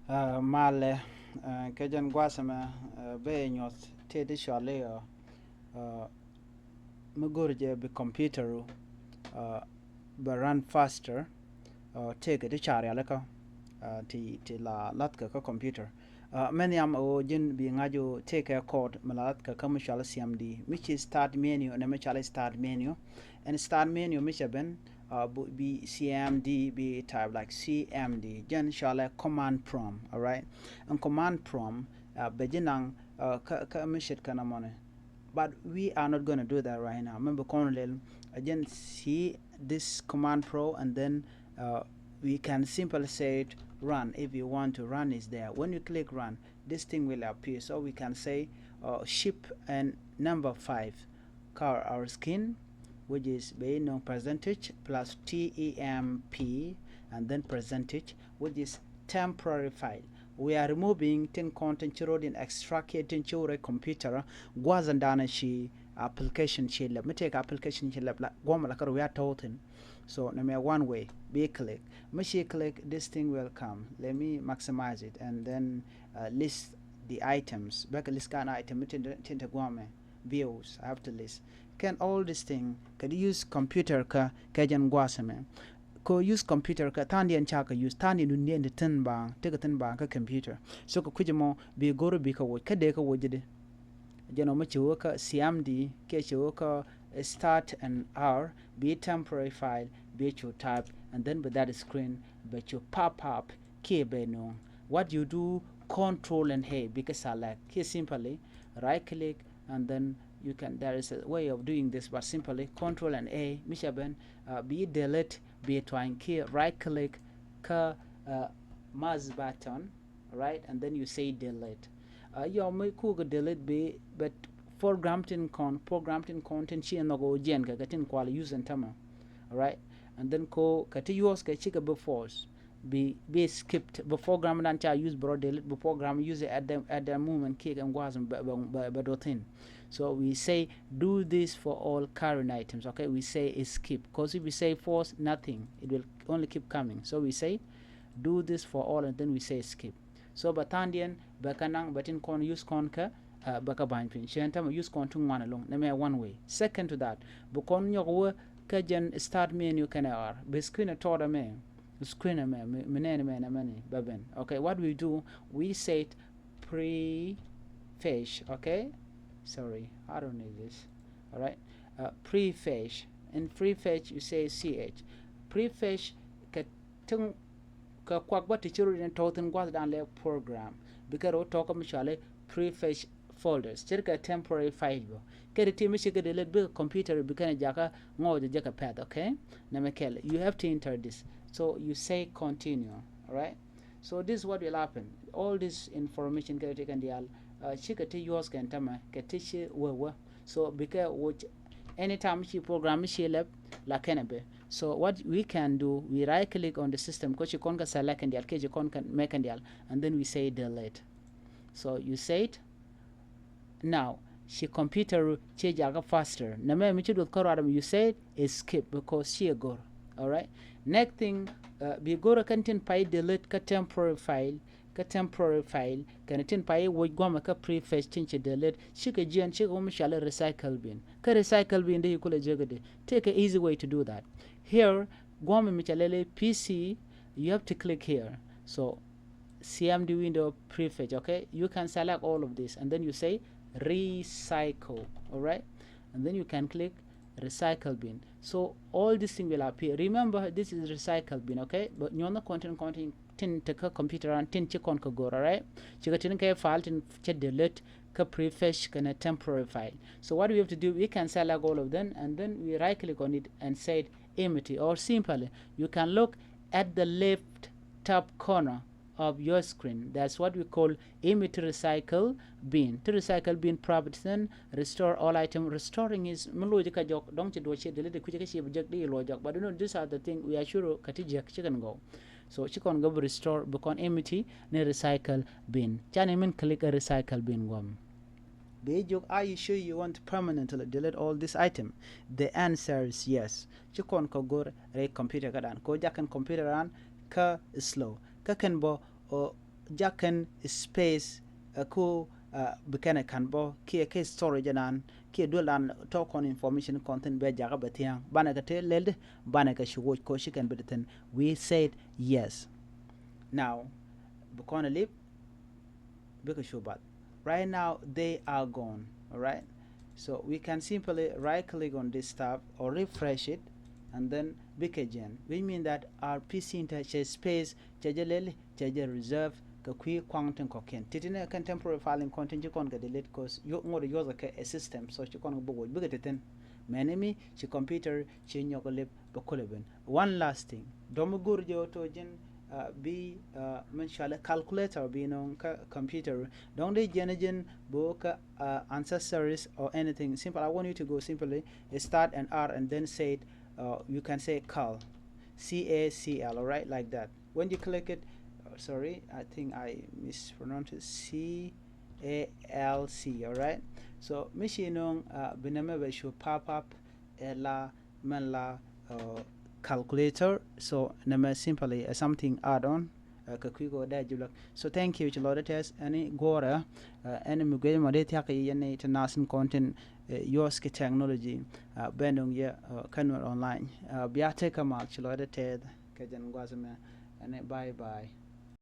Male kajan gwasama be nyot tedi shale mugurje be computer be run faster take the chari alaka ti la latka ka computer many am o jin bi ngaju take a code malat ka commercial cmd which is start menu and commercial start menu and start menu which ben be cmd be type like cmd gen shall command prompt, all right, and command prompt bejinang ka mishit kana money, but we are not going to do that right now. Remember Colonel again see this command pro, and then we can simply say it run. If you want to run is there, when you click run this thing will appear. So we can say ship and number 5 car our skin, which is being no percentage plus temp and then percentage, which is temporary file. We are removing tin content chiro in extracting chiro computer gwazandana shi application shi lab me take application shi lab gwam la we are totin. So number one way be click me click this thing will come. Let me maximize it and then list the items back list can item tinta gwame views. I have to list can all this thing could use computer ka kajan gwasame ko use computer ka tandi an chaka use tandi nu ne tin ba te ka tin ba ka computer so ko kujimo bi goro bi ka wo ka de ka wojide jeno ma chiwo ka cmd ke chiwo ka start an hour be temporary file be to type and then with that screen but you pop up ke be no what you do control and hey because select here simply right click and then you can there is a way of doing this, but simply control and a mishaben be delete be trying key right click ka mouse button, right, and then you say delete you may cook delete be but programmed content she no go gen ka gatin kwal use and tama, all right, and then ko kati use ka chika before be skipped before grammar and cha use bro delete before grammar use it at the moment kick and wasn't but thing. So we say do this for all current items, okay, we say skip because if we say false nothing, it will only keep coming. So we say do this for all and then we say skip. So batandian bakanang batin kon use kon ka baka bain pin shentama use kon tung one along name one way. Second to that bukon yo ka jen start menu kana ar be screen a toda me screen a many baben. Okay, what we do we say pre-fetch, okay, sorry I don't need this, all right, prefetch. In prefetch you say ch prefetch ka tung ka kwak ba teacher in toten gwa dan le program because o talk mishale prefetch folders chirka temporary file bo kedi timi shi gede let be computer bikana jaka ngo jaka pad, okay, na mekel you have to enter this. So you say continue, all right. So this is what will happen. All this information can take and the she can take yours can tama can teach you. So because which anytime she program she left la kenabe. So what we can do, we right click on the system because you can select and the you can make and then we say delete. So you say it now. She computer change faster. Na me michi do karo adam you say it skip because she go. All right. Next thing be go to contain pai delete ka temporary file can tin pai wo goma ka prefetch tinche delete shika jian shika umshala recycle bin ka recycle bin de kula jegade. Take an easy way to do that. Here goma michalele PC you have to click here. So cmd window prefetch, okay, you can select all of this and then you say recycle, all right, and then you can click recycle bin. So all this thing will appear. Remember this is recycle bin, okay, but you're not content tin take a computer and tin check on go, all right, you tin ka file tin check delete ka prefetch kana temporary file. So what we have to do, we can select all of them and then we right click on it and say empty, or simply you can look at the left top corner of your screen. That's what we call emit recycle bin. To recycle bin properties, then restore all item. Restoring is melodica jok don't you do she delete the quick object the logic, but you know these are the thing we are sure katijak chicken go. So she can go restore become empty ne recycle bin. Chanimin click a recycle bin gum. Are you sure you want to permanently delete all this item? The answer is yes. Chikon ko go re computer kadan. Ko jakan computer an ka slow. Ka ken bo jacken space ko bekene kan bo ke storage nan ke dolan talk on information content be jaga betiang bana ka te lelde bana ka shiwo ko shi kan beten. We said yes. Now bukona lip because shubat right now they are gone. All right, so we can simply right click on this tab or refresh it and then bikagen. We mean that our PC interface space chajalel chaja reserve ka kwi quantum koken titine kan temporary filing content kon ga delete cause yo ngoro yo a system so ci kon bo bigeten menemi ci computer ci ñoko lepp ba koleben. One last thing domu gurjo to jen be mentioned calculator be non computer don't they generate book ancestors or anything simple. I want you to go simply start an R and then say it, you can say cal CACL, all right, like that. When you click it, sorry, I think I mispronounced it, CALC, all right. So machine biname should pop up la man la calculator, so nama simply something add on kakwigo da jibla. So thank you chloda test any gora any mugwe mode tiaki yene international content yoski technology bendong ya Nuer Online biate kamal chloda ted kajan gwazame and bye bye.